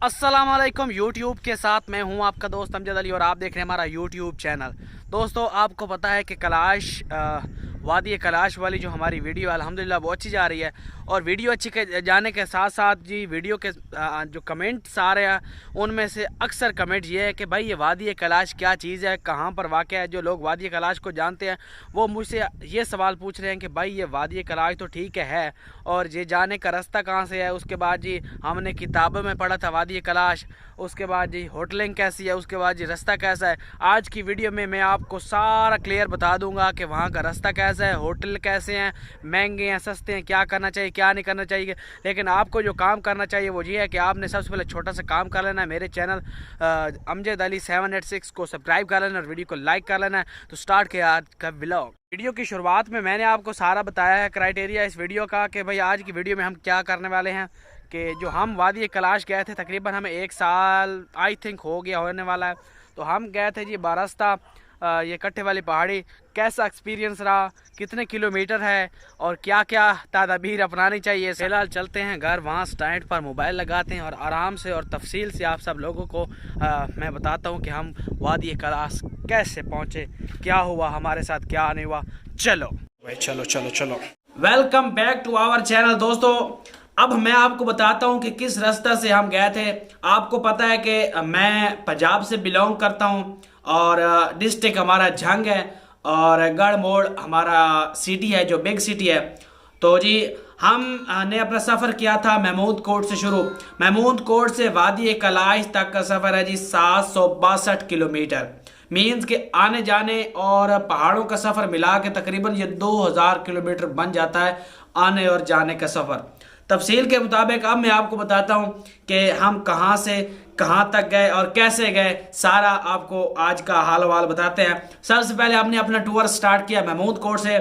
अस्सलाम वालेकुम। यूट्यूब के साथ मैं हूं आपका दोस्त अमजद अली और आप देख रहे हैं हमारा यूट्यूब चैनल। दोस्तों, आपको पता है कि कैलाश वादी कैलाश वाली जो हमारी वीडियो अल्हम्दुलिल्लाह बहुत अच्छी जा रही है। और वीडियो अच्छी के जाने के साथ साथ जी वीडियो के जो कमेंट्स आ रहे हैं उनमें से अक्सर कमेंट ये है कि भाई ये वादी कैलाश क्या चीज़ है, कहाँ पर वाक़या है। जो लोग वादी कैलाश को जानते हैं वो मुझसे ये सवाल पूछ रहे हैं कि भाई ये वादी कैलाश तो ठीक है और ये जाने का रास्ता कहाँ से है। उसके बाद जी हमने किताबों में पढ़ा था वादी कैलाश, उसके बाद जी होटलिंग कैसी है, उसके बाद जी रास्ता कैसा है। आज की वीडियो में मैं आपको सारा क्लियर बता दूंगा कि वहाँ का रास्ता कैसा है, होटल कैसे हैं, महंगे हैं, सस्ते हैं, क्या करना चाहिए क्या नहीं करना चाहिए। लेकिन आपको जो काम करना चाहिए वो ये है कि आपने सबसे पहले छोटा सा काम कर लेना है, मेरे चैनल अमजद अली 786 को सब्सक्राइब कर लेना और वीडियो को लाइक कर लेना है। तो स्टार्ट किया आज का व्लॉग। वीडियो की शुरुआत में मैंने आपको सारा बताया है क्राइटेरिया इस वीडियो का कि भाई आज की वीडियो में हम क्या करने वाले हैं। कि जो हम वादी कैलाश गए थे तकरीबन हमें 1 साल आई थिंक हो गया होने वाला है। तो हम गए थे जी बारस्ता, ये कट्टे वाली पहाड़ी। कैसा एक्सपीरियंस रहा, कितने किलोमीटर है और क्या क्या तदाबीर अपनानी चाहिए। फिलहाल चलते हैं घर, वहाँ स्टैंड पर मोबाइल लगाते हैं और आराम से और तफसील से आप सब लोगों को मैं बताता हूँ कि हम वादी कैलाश कैसे पहुँचे, क्या हुआ हमारे साथ क्या नहीं हुआ। चलो भाई चलो चलो चलो। Welcome back to our channel. दोस्तों, अब मैं आपको बताता हूं कि किस रास्ता से हम गए थे। आपको पता है कि मैं पंजाब से बिलोंग करता हूं और डिस्ट्रिक्ट हमारा झंग है और गढ़ मोड़ हमारा सिटी है जो बिग सिटी है। तो जी हमने अपना सफ़र किया था महमूद कोट से शुरू। महमूद कोट से वादी कैलाश तक का सफ़र है जी 762 किलोमीटर। मीन्स के आने जाने और पहाड़ों का सफ़र मिला के तकरीबन ये 2000 किलोमीटर बन जाता है आने और जाने का सफ़र। तफसील के मुताबिक अब मैं आपको बताता हूं कि हम कहां से कहां तक गए और कैसे गए, सारा आपको आज का हाल वाल बताते हैं। सबसे पहले हमने अपना टूर स्टार्ट किया महमूद कोट से।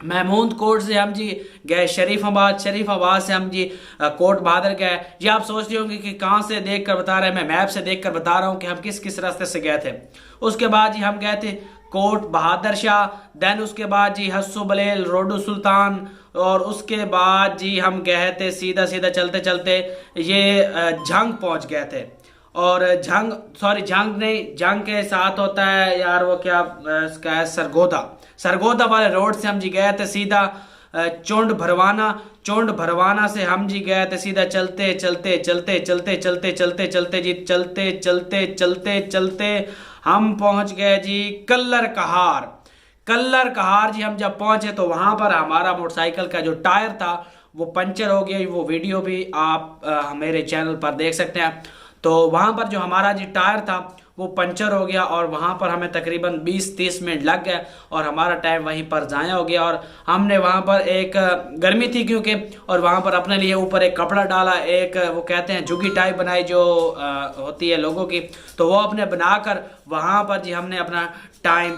महमूद कोट से हम जी गए शरीफाबाद, शरीफाबाद से हम जी कोट बहादुर गए। जी आप सोच रहे होंगे कि कहाँ से देख कर बता रहे हैं, मैं मैप से देख कर बता रहा हूँ कि हम किस किस रास्ते से गए थे। उसके बाद जी हम गए थे कोट बहादुर शाह, देन उसके बाद जी हस्सू बलेल, रोडू सुल्तान, और उसके बाद जी हम गए थे सीधा सीधा चलते चलते ये झंग पहुंच गए थे। और झंग नहीं, झंग के साथ होता है यार वो क्या इसका है, सरगोदा वाले रोड से हम जी गए थे सीधा चुंड भरवाना से हम जी गए थे सीधा चलते चलते चलते चलते चलते चलते चलते जी चलते चलते चलते चलते हम पहुंच गए जी कल्लर कहार जी। हम जब पहुंचे तो वहां पर हमारा मोटरसाइकिल का जो टायर था वो पंचर हो गया। वो वीडियो भी आप मेरे चैनल पर देख सकते हैं। तो वहां पर जो हमारा जी टायर था वो पंचर हो गया और वहां पर हमें तकरीबन 20-30 मिनट लग गए और हमारा टाइम वहीं पर ज़ाया हो गया। और हमने वहां पर एक गर्मी थी क्योंकि, और वहां पर अपने लिए ऊपर एक कपड़ा डाला, एक वो कहते हैं जुगी टाइप बनाई जो होती है लोगों की, तो वो अपने बनाकर वहां पर जी हमने अपना टाइम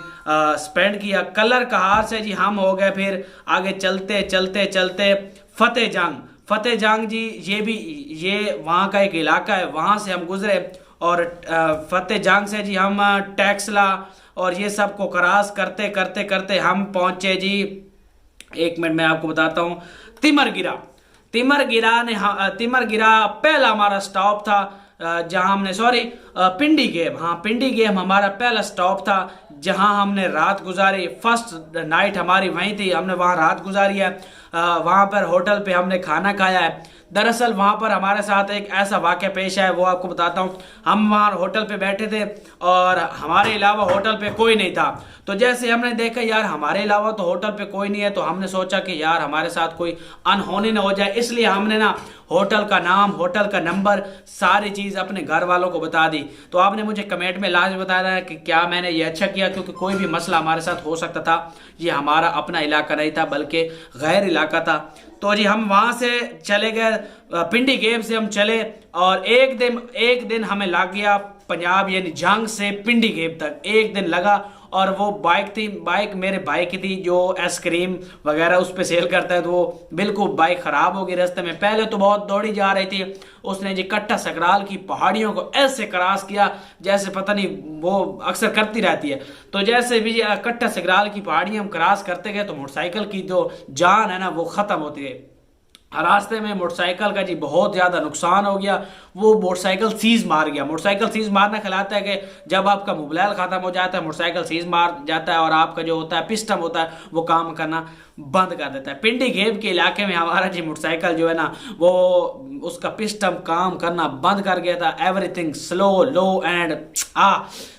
स्पेंड किया। कल्लर कहार से जी हम हो गए फिर आगे चलते चलते चलते फतेह जंग जी, ये वहाँ का एक इलाका है, वहाँ से हम गुजरे। और फतेह जंग से जी हम टैक्सला और ये सब को क्रॉस करते करते करते हम पहुँचे जी, एक मिनट मैं आपको बताता हूँ, तिमरगिरा पहला हमारा स्टॉप था जहां हमने पिंडी गेम हमारा पहला स्टॉप था जहां हमने रात गुजारी। फर्स्ट नाइट हमारी वहीं थी, हमने वहां रात गुजारी है। वहां पर होटल पे हमने खाना खाया है। दरअसल वहां पर हमारे साथ एक ऐसा वाक़या पेश है, वो आपको बताता हूँ। हम वहां होटल पे बैठे थे और हमारे अलावा होटल पे कोई नहीं था। तो जैसे हमने देखा यार हमारे अलावा तो होटल पे कोई नहीं है, तो हमने सोचा कि यार हमारे साथ कोई अनहोनी ना हो जाए, इसलिए हमने ना होटल का नाम, होटल का नंबर, सारी चीज़ अपने घर वालों को बता दी। तो आपने मुझे कमेंट में लाजमी बताना है कि क्या मैंने ये अच्छा किया, क्योंकि कोई भी मसला हमारे साथ हो सकता था। ये हमारा अपना इलाका नहीं था बल्कि गैर इलाका था। तो जी हम वहाँ से चले गए, पिंडी गेम से हम चले और एक दिन हमें लग गया पंजाब यानी झंग से पिंडी गेम तक, एक दिन लगा और वो बाइक थी, बाइक मेरे भाई की थी जो आइसक्रीम वगैरह उस पर सेल करता है, तो वो बिल्कुल बाइक खराब हो गई रास्ते में। पहले तो बहुत दौड़ी जा रही थी, उसने जी कट्टा सकराल की पहाड़ियों को ऐसे क्रॉस किया जैसे पता नहीं वो अक्सर करती रहती है। तो जैसे भी कट्टा सकराल की पहाड़ियां हम क्रॉस करते गए तो मोटरसाइकिल की जो जान है ना वो खत्म होती है। रास्ते में मोटरसाइकिल का जी बहुत ज़्यादा नुकसान हो गया। वो मोटरसाइकिल सीज मार गया। मोटरसाइकिल सीज मारना कहलाता है कि जब आपका मोबाइल ख़त्म हो जाता है, मोटरसाइकिल सीज मार जाता है और आपका जो होता है पिस्टन होता है वो काम करना बंद कर देता है। पिंडी घेब के इलाके में हमारा जी मोटरसाइकिल जो है ना वो उसका पिस्टन काम करना बंद कर गया था। एवरीथिंग स्लो लो एंड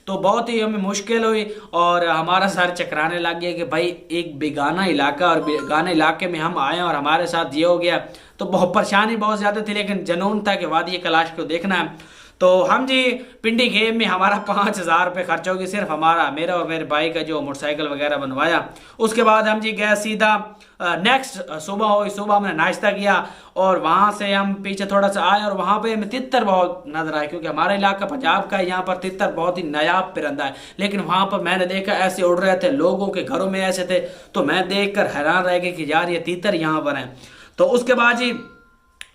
तो बहुत ही हमें मुश्किल हुई और हमारा सर चकराने लग गया कि भाई एक बेगाना इलाका और बेगाने इलाके में हम आए और हमारे साथ ये हो गया। तो बहुत परेशानी बहुत ज़्यादा थी, लेकिन जुनून था कि वादी कैलाश को देखना है। तो हम जी पिंडी गेम में हमारा 5,000 रुपये खर्च हो गया, सिर्फ हमारा, मेरा और मेरे भाई का जो मोटरसाइकिल वगैरह बनवाया। उसके बाद हम जी गए सीधा नेक्स्ट सुबह हुई, सुबह हमने नाश्ता किया और वहाँ से हम पीछे थोड़ा सा आए और वहाँ पे हमें तितर बहुत नजर आए, क्योंकि हमारा इलाका पंजाब का है, यहाँ पर तितर बहुत ही नायाब परिंदा है। लेकिन वहाँ पर मैंने देखा ऐसे उड़ रहे थे, लोगों के घरों में ऐसे थे, तो मैं देख कर हैरान रह गया कि यार ये तितर यहाँ पर हैं। तो उसके बाद जी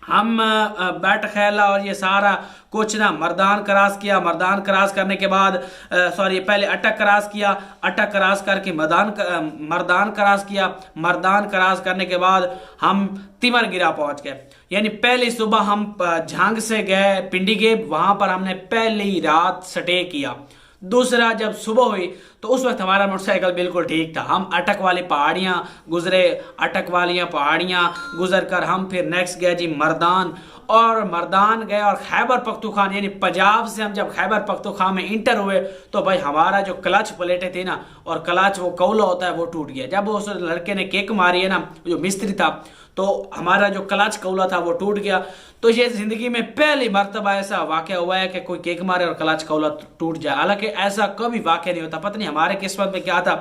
हम बैट खेला और ये सारा कुछ ना मर्दान क्रॉस किया। मर्दान क्रॉस करने के बाद सॉरी पहले अटक क्रॉस किया, अटक क्रॉस करके मर्दान क्रॉस किया। मर्दान क्रॉस करने के बाद हम तिमरगिरा पहुंच गए। यानी पहली सुबह हम झांग से गए पिंडी गेब, वहां पर हमने पहली रात स्टे किया। दूसरा जब सुबह हुई तो उस वक्त हमारा मोटरसाइकिल बिल्कुल ठीक था। हम अटक वाली पहाड़ियाँ गुजरे, अटक वाली पहाड़ियाँ गुजर कर हम फिर नेक्स्ट गए जी मर्दान, और मर्दान गए और खैबर पख्तूनख्वा यानी पंजाब से हम जब खैबर पख्तूनख्वा में इंटर हुए तो भाई हमारा जो क्लच प्लेटें थी ना, और क्लच वो कौला होता है वो टूट गया। जब उस लड़के ने किक मारी है ना, जो मिस्त्री था, तो हमारा जो क्लच कौला था वो टूट गया। तो ये जिंदगी में पहली मर्तबा ऐसा वाक़या हुआ है कि कोई किक मारे और क्लच कौला टूट जाए। हालांकि ऐसा कभी वाक़या नहीं होता, पता नहीं हमारे किस्मत में क्या था।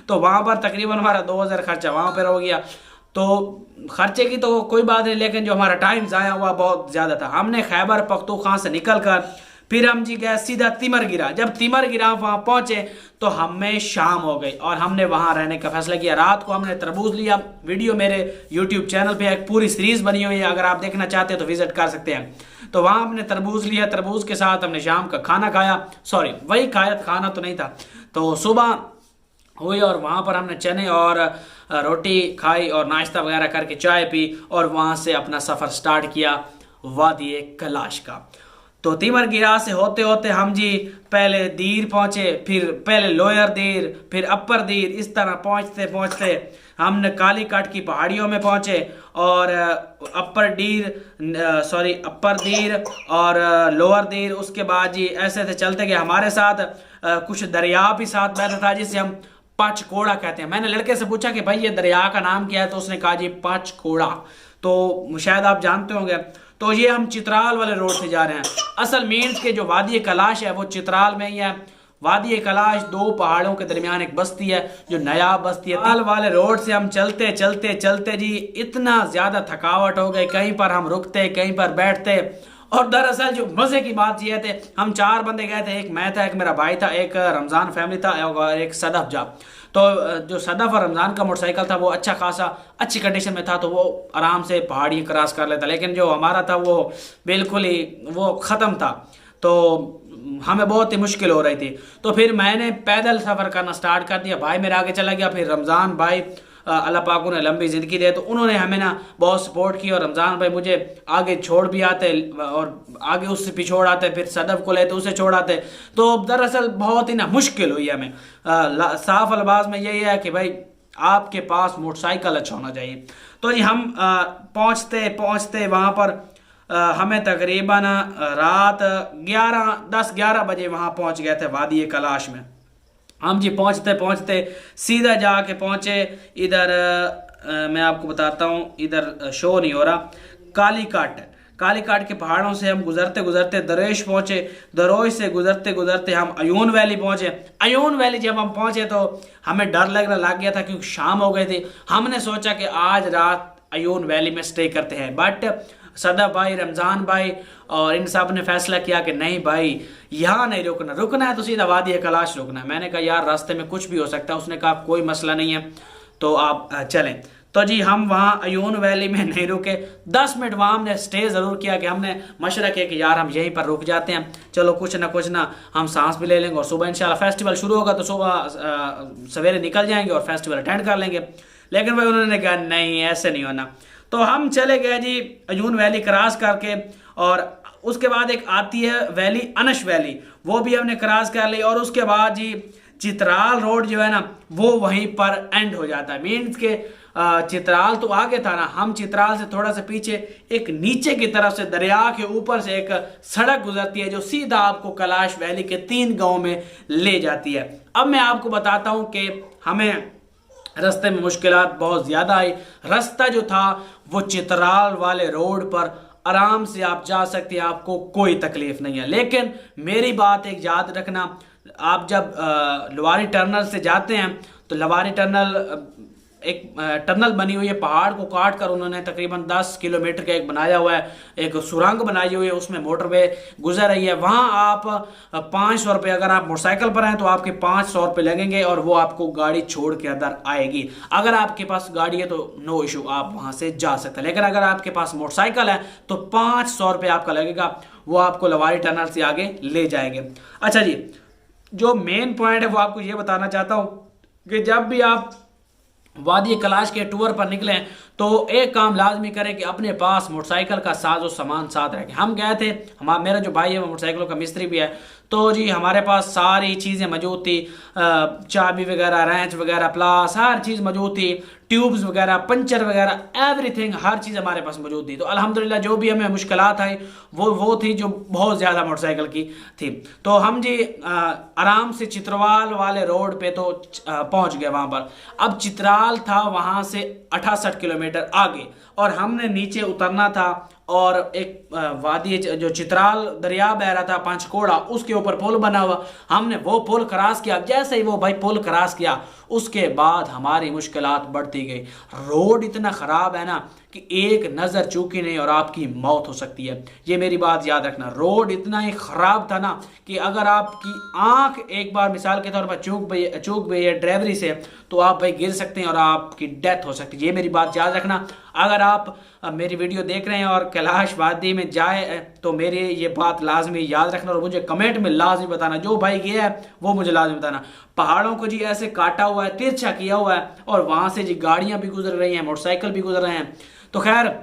तो वहाँ पर तकरीबन हमारा 2,000 खर्चा वहाँ पर हो गया। तो खर्चे की तो कोई बात नहीं, लेकिन जो हमारा टाइम ज़ाया हुआ बहुत ज़्यादा था। हमने खैबर पख्तूनख्वा से निकल कर फिर हम जी गए सीधा तिमरगिरा। जब तिमरगिरा वहाँ पहुँचे तो हमें शाम हो गई और हमने वहाँ रहने का फैसला किया। रात को हमने तरबूज लिया। वीडियो मेरे यूट्यूब चैनल पे एक पूरी सीरीज़ बनी हुई है, अगर आप देखना चाहते हैं तो विजिट कर सकते हैं। तो वहाँ हमने तरबूज लिया, तरबूज के साथ हमने शाम का खाना खाया, सॉरी वही खाया, खाना तो नहीं था। तो सुबह हुई और वहाँ पर हमने चने और रोटी खाई और नाश्ता वगैरह करके चाय पी और वहाँ से अपना सफ़र स्टार्ट किया वादी कैलाश का। तो तिमरगिरा से होते होते हम जी पहले दीर पहुँचे, फिर पहले लोअर दीर, फिर अपर दीर, इस तरह पहुँचते पहुँचते हमने कालीकट की पहाड़ियों में पहुँचे और अपर दीर और लोअर दीर। उसके बाद जी ऐसे ऐसे चलते गए। हमारे साथ कुछ दरिया भी साथ बहता था जिसे हम पंचकोड़ा कहते हैं। मैंने लड़के से पूछा कि भाई ये दरिया का नाम क्या है, तो उसने कहा जी पंचकोड़ा। तो शायद आप जानते होंगे। तो ये हम चित्राल वाले रोड से जा रहे हैं। असल मीन्स के जो वादी कैलाश है वो चित्राल में ही है। वादी कैलाश दो पहाड़ों के दरमियान एक बस्ती है जो नया बस्ती है। चित्राल वाले रोड से हम चलते चलते चलते जी इतना ज्यादा थकावट हो गई, कहीं पर हम रुकते कहीं पर बैठते। और दरअसल जो मजे की बात ये थे, हम 4 बंदे गए थे, एक मैं था, एक मेरा भाई था, एक रमजान फैमिली था और एक सदफ जा। तो जो सदफ और रमजान का मोटरसाइकिल था वो अच्छा खासा अच्छी कंडीशन में था, तो वो आराम से पहाड़ी क्रॉस कर लेता। लेकिन जो हमारा था वो बिल्कुल ही वो ख़त्म था, तो हमें बहुत ही मुश्किल हो रही थी। तो फिर मैंने पैदल सफ़र करना स्टार्ट कर दिया। भाई मेरा आगे चला गया, फिर रमज़ान भाई अल्लाह पाक उन्हें लंबी ज़िंदगी दे, तो उन्होंने हमें ना बहुत सपोर्ट की। और रमज़ान भाई मुझे आगे छोड़ भी आते और आगे उससे पिछोड़ आते, फिर सदफ को लेते उसे छोड़ आते। तो दरअसल बहुत ही ना मुश्किल हुई हमें। साफ अल्फाज में यही है कि भाई आपके पास मोटरसाइकिल अच्छा होना चाहिए। तो जी हम पहुँचते पहुँचते वहाँ पर हमें तकरीबन रात 10-11 बजे वहाँ पहुँच गए थे वादी कैलाश में। हम जी पहुँचते पहुँचते सीधा जाके पहुँचे इधर, मैं आपको बताता हूँ, इधर शो नहीं हो रहा, कालीकाट के पहाड़ों से हम गुजरते गुजरते दरेश पहुँचे। दरोश से गुजरते गुजरते हम अयून वैली पहुँचे। अयून वैली जब हम पहुँचे तो हमें डर लगने लग गया था क्योंकि शाम हो गई थी। हमने सोचा कि आज रात अयून वैली में स्टे करते हैं, बट सदफ भाई, रमज़ान भाई और इन सब ने फैसला किया कि नहीं भाई यहाँ नहीं रुकना, रुकना है तो सीधा वादी कलाश रुकना है। मैंने कहा यार रास्ते में कुछ भी हो सकता है। उसने कहा कोई मसला नहीं है तो आप चलें। तो जी हम वहाँ अयून वैली में नहीं रुके, 10 मिनट वहाँ हमने स्टे ज़रूर किया कि हमने मशवरा किया कि यार हम यहीं पर रुक जाते हैं, चलो कुछ ना हम सांस भी ले लेंगे और सुबह इंशाल्लाह फेस्टिवल शुरू होगा तो सुबह सवेरे निकल जाएंगे और फेस्टिवल अटेंड कर लेंगे। लेकिन भाई उन्होंने कहा नहीं ऐसे नहीं होना। तो हम चले गए जी अयून वैली क्रॉस करके, और उसके बाद एक आती है वैली अनश वैली, वो भी हमने क्रॉस कर ली। और उसके बाद जी चित्राल रोड जो है ना वो वहीं पर एंड हो जाता है। मीन्स के चित्राल तो आगे था ना, हम चित्राल से थोड़ा सा पीछे एक नीचे की तरफ से दरिया के ऊपर से एक सड़क गुजरती है जो सीधा आपको कैलाश वैली के 3 गांव में ले जाती है। अब मैं आपको बताता हूं कि हमें रास्ते में मुश्किलात बहुत ज़्यादा आई। रास्ता जो था वो चित्राल वाले रोड पर आराम से आप जा सकते हैं, आपको कोई तकलीफ नहीं है। लेकिन मेरी बात एक याद रखना, आप जब लवारी टनल से जाते हैं तो लवारी टनल एक टनल बनी हुई है, पहाड़ को काट कर उन्होंने तकरीबन 10 किलोमीटर का एक बनाया हुआ है, एक सुरंग बनाई हुई है, उसमें मोटरवे गुजर रही है। वहाँ आप 500 रुपये, अगर आप मोटरसाइकिल पर हैं तो आपके 500 रुपये लगेंगे और वो आपको गाड़ी छोड़ के अंदर आएगी। अगर आपके पास गाड़ी है तो नो इशू, आप वहाँ से जा सकते हैं। लेकिन अगर आपके पास मोटरसाइकिल है तो 500 रुपये आपका लगेगा, वो आपको लवारी टनल से आगे ले जाएंगे। अच्छा जी, जो मेन पॉइंट है वो आपको ये बताना चाहता हूँ कि जब भी आप वादी कलाश के टूर पर निकलें तो एक काम लाजमी करें कि अपने पास मोटरसाइकिल का साजो सामान साथ रखें। हम गए थे, मेरा जो भाई है वो मोटरसाइकिलों का मिस्त्री भी है, तो जी हमारे पास सारी चीज़ें मौजूद थी, चाबी वगैरह, रेंच वगैरह, प्लास, हर चीज़ मौजूद थी, ट्यूब्स वगैरह, पंचर वगैरह, एवरीथिंग, हर चीज़ हमारे पास मौजूद थी। तो अल्हम्दुलिल्लाह जो भी हमें मुश्किलात आई वो थी जो बहुत ज़्यादा मोटरसाइकिल की थी। तो हम जी आराम से चित्रवाल वाले रोड पे तो पहुँच गए वहाँ पर। अब चित्राल था वहाँ से 68 किलोमीटर आगे और हमने नीचे उतरना था, और एक वादी जो चित्राल दरिया बह रहा था पंचकोड़ा, उसके ऊपर पुल बना हुआ, हमने वो पुल क्रॉस किया। जैसे ही वो भाई पुल क्रॉस किया उसके बाद हमारी मुश्किलात बढ़ती गई। रोड इतना ख़राब है ना कि एक नज़र चूकी नहीं और आपकी मौत हो सकती है। ये मेरी बात याद रखना, रोड इतना ही ख़राब था ना कि अगर आपकी आंख एक बार मिसाल के तौर पर चूक गई है ड्राइवरी से तो आप भाई गिर सकते हैं और आपकी डेथ हो सकती है। ये मेरी बात याद रखना। अगर आप मेरी वीडियो देख रहे हैं और कैलाश वादी में जाए तो मेरी ये बात लाजमी याद रखना और मुझे कमेंट में लाजमी बताना। जो भाई गया है वो मुझे लाजमी बताना। पहाड़ों को जी ऐसे काटा हुआ है, तिरछा किया हुआ है, और वहाँ से जी गाड़ियाँ भी गुजर रही हैं, मोटरसाइकिल भी गुजर रहे हैं। तो खैर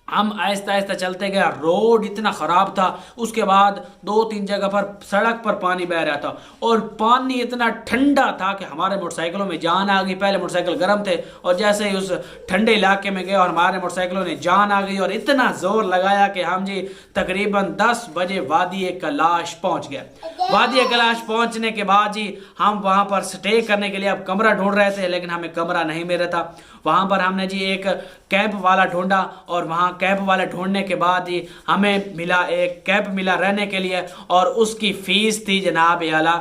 हम आहिस्ता आहिस्ता चलते गए। रोड इतना ख़राब था, उसके बाद 2-3 जगह पर सड़क पर पानी बह रहा था और पानी इतना ठंडा था कि हमारे मोटरसाइकिलों में जान आ गई। पहले मोटरसाइकिल गर्म थे और जैसे ही उस ठंडे इलाके में गए और हमारे मोटरसाइकिलों ने जान आ गई और इतना ज़ोर लगाया कि हम जी तकरीबन 10 बजे वादी कैलाश पहुँच गए। वादी कैलाश पहुँचने के बाद जी हम वहाँ पर स्टे करने के लिए अब कमरा ढूंढ रहे थे, लेकिन हमें कमरा नहीं मिल रहा था। वहाँ पर हमने जी एक कैंप वाला ढूंढा और वहाँ कैंप वाला ढूंढने के बाद ही हमें मिला, एक कैंप मिला रहने के लिए, और उसकी फ़ीस थी जनाब आला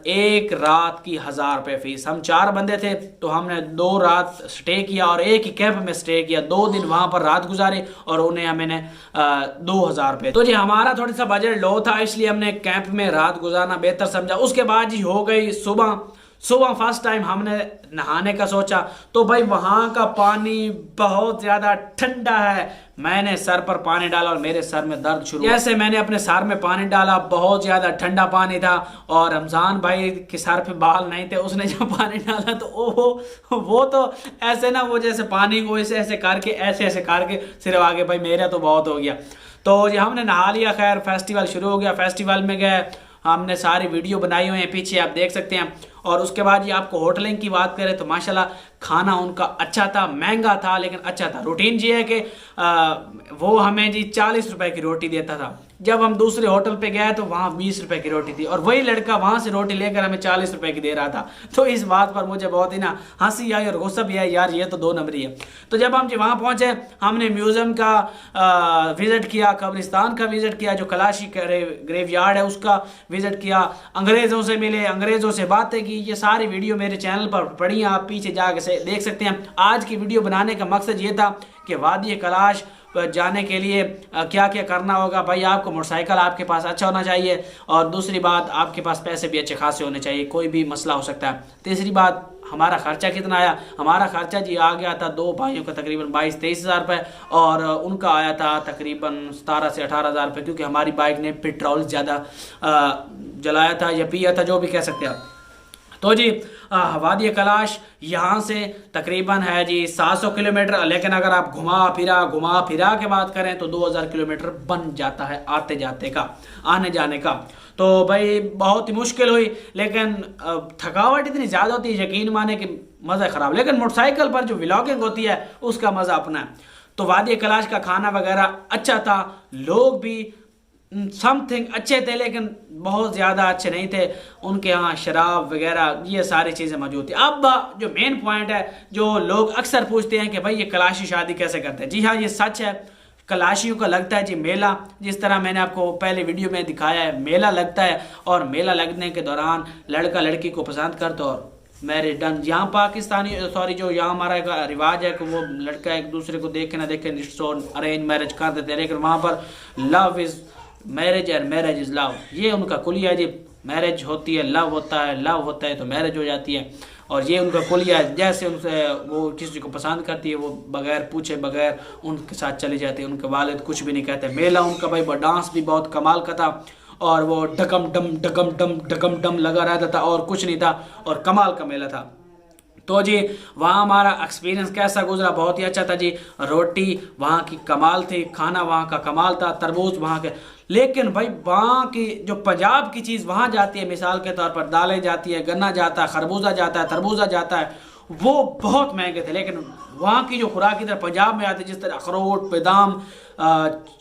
एक रात की 1000 रुपये फ़ीस। हम 4 बंदे थे तो हमने 2 रात स्टे किया और एक ही कैंप में स्टे किया, 2 दिन वहाँ पर रात गुजारी और उन्हें मैंने 2000 रुपये। तो जी हमारा थोड़ा सा बजट लो था, इसलिए हमने कैंप में रात गुजारना बेहतर समझा। उसके बाद जी हो गई सुबह फर्स्ट टाइम हमने नहाने का सोचा तो भाई वहाँ का पानी बहुत ज़्यादा ठंडा है। मैंने सर पर पानी डाला और मेरे सर में दर्द शुरू। जैसे मैंने अपने सर में पानी डाला, बहुत ज़्यादा ठंडा पानी था और रमज़ान भाई के सर पे बाल नहीं थे, उसने जब पानी डाला तो वो तो ऐसे ना, वो जैसे पानी को ऐसे ऐसे करके सिर्फ आगे, भाई मेरा तो बहुत हो गया। तो जी हमने नहा लिया। खैर फेस्टिवल शुरू हो गया, फेस्टिवल में गए, हमने सारी वीडियो बनाई हुई है, पीछे आप देख सकते हैं। और उसके बाद ये आपको होटलिंग की बात करें तो माशाल्लाह खाना उनका अच्छा था, महंगा था लेकिन अच्छा था। रूटीन ये है कि वो हमें जी 40 रुपए की रोटी देता था। जब हम दूसरे होटल पे गए तो वहाँ 20 रुपए की रोटी थी और वही लड़का वहाँ से रोटी लेकर हमें 40 रुपए की दे रहा था। तो इस बात पर मुझे बहुत ही ना हंसी आई और गुस्सा भी आई, यार ये तो 2 नंबरी है। तो जब हम जी वहाँ पहुँचे, हमने म्यूज़ियम का विज़िट किया, कब्रिस्तान का विज़िट किया, जो कलाशी ग्रेव यार्ड है उसका विज़िट किया, अंग्रेज़ों से मिले, अंग्रेज़ों से बातें की। ये सारी वीडियो मेरे चैनल पर पड़ी हैं, आप पीछे जाकर देख सकते हैं। आज की वीडियो बनाने का मकसद ये था कि वादी कैलाश जाने के लिए क्या क्या करना होगा। भाई आपको मोटरसाइकिल आपके पास अच्छा होना चाहिए, और दूसरी बात आपके पास पैसे भी अच्छे खासे होने चाहिए, कोई भी मसला हो सकता है। तीसरी बात, हमारा खर्चा कितना आया? हमारा खर्चा जी आ गया था 2 भाइयों का तकरीबन 22-23 हज़ार रुपये, और उनका आया था तकरीबन 17 से 18 हज़ार रुपये, क्योंकि हमारी बाइक ने पेट्रोल ज़्यादा जलाया था या पिया था, जो भी कह सकते हैं। तो जी वादी कैलाश यहाँ से तकरीबन है जी 700 किलोमीटर, लेकिन अगर आप घुमा फिरा के बात करें तो 2000 किलोमीटर बन जाता है आते जाते का, आने जाने का। तो भाई बहुत ही मुश्किल हुई, लेकिन थकावट इतनी ज़्यादा होती है, यकीन माने कि मज़ा ख़राब। लेकिन मोटरसाइकिल पर जो व्लॉगिंग होती है उसका मज़ा अपना है। तो वादी कैलाश का खाना वगैरह अच्छा था, लोग भी समथिंग अच्छे थे, लेकिन बहुत ज़्यादा अच्छे नहीं थे। उनके यहाँ शराब वगैरह ये सारी चीज़ें मौजूद थी। अब जो मेन पॉइंट है, जो लोग अक्सर पूछते हैं कि भाई ये कैलाशी शादी कैसे करते हैं। जी हाँ, ये सच है। कैलाशियों का लगता है जी मेला, जिस तरह मैंने आपको पहले वीडियो में दिखाया है, मेला लगता है। और मेला लगने के दौरान लड़का लड़की को पसंद करता और मैरिज डन। यहाँ पाकिस्तानी जो यहाँ हमारा रिवाज है कि वो लड़का एक दूसरे को देखे ना देखे अरेंज मैरिज कर देते हैं, लेकिन वहाँ पर love is marriage and marriage is love, ये उनका कुलिया है जी। मैरिज होती है, लव होता है, लव होता है तो मैरिज हो जाती है, और ये उनका कुलिया है। जैसे उनसे वो किसी को पसंद करती है, वो बगैर पूछे बगैर उनके साथ चली जाती है, उनके वालिद कुछ भी नहीं कहते। मेला उनका भाई डांस भी बहुत कमाल का था, और वो डगम डम लगा रहता था, और कुछ नहीं था, और कमाल का मेला था। तो जी वहाँ हमारा एक्सपीरियंस कैसा गुजरा? बहुत ही अच्छा था जी। रोटी वहाँ की कमाल थी, खाना वहाँ का कमाल था, तरबूज वहाँ के। लेकिन भाई वहाँ की जो पंजाब की चीज़ वहाँ जाती है, मिसाल के तौर पर दालें जाती है, गन्ना जाता है, खरबूजा जाता है, तरबूजा जाता है, वो बहुत महंगे थे। लेकिन वहाँ की जो खुराक इधर पंजाब में आती है, जिस तरह अखरोट, बादाम,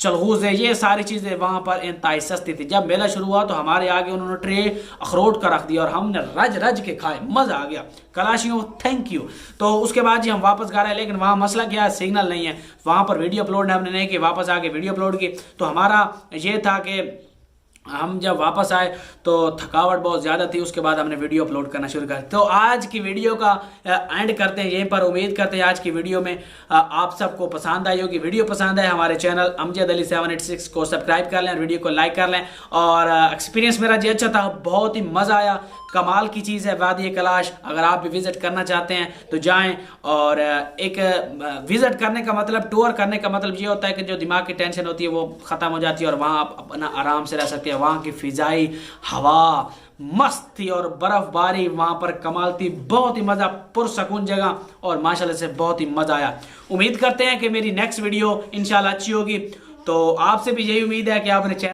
चलगूज़े, ये सारी चीज़ें वहाँ पर इंतहाई सस्ती थी। जब मेला शुरू हुआ तो हमारे आगे उन्होंने ट्रे अखरोट का रख दिया, और हमने रज रज के खाए, मज़ा आ गया। कैलाशियों थैंक यू। तो उसके बाद जी हम वापस गा रहे हैं, लेकिन वहाँ मसला क्या है, सिग्नल नहीं है वहाँ पर। वीडियो अपलोड हमने नहीं की, वापस आके वीडियो अपलोड की। तो हमारा ये था कि हम जब वापस आए तो थकावट बहुत ज़्यादा थी, उसके बाद हमने वीडियो अपलोड करना शुरू कर। तो आज की वीडियो का एंड करते हैं यहीं पर। उम्मीद करते हैं आज की वीडियो में आप सबको पसंद आई होगी। वीडियो पसंद है, हमारे चैनल अमजद अली 786 को सब्सक्राइब कर लें, वीडियो को लाइक कर लें। और एक्सपीरियंस मेरा जी अच्छा था, बहुत ही मज़ा आया, कमाल की चीज़ है वादी कैलाश। अगर आप भी विज़िट करना चाहते हैं तो जाएं। और एक विज़िट करने का मतलब, टूर करने का मतलब ये होता है कि जो दिमाग की टेंशन होती है वो ख़त्म हो जाती है, और वहाँ आप अपना आराम से रह सकते हैं। वहाँ की फ़िज़ाई हवा मस्त थी, और बर्फ़बारी वहाँ पर कमाल थी, बहुत ही मज़ा, पुरसकून जगह, और माशाल्लाह से बहुत ही मज़ा आया। उम्मीद करते हैं कि मेरी नेक्स्ट वीडियो इंशाल्लाह अच्छी होगी। तो आपसे भी यही उम्मीद है कि आपने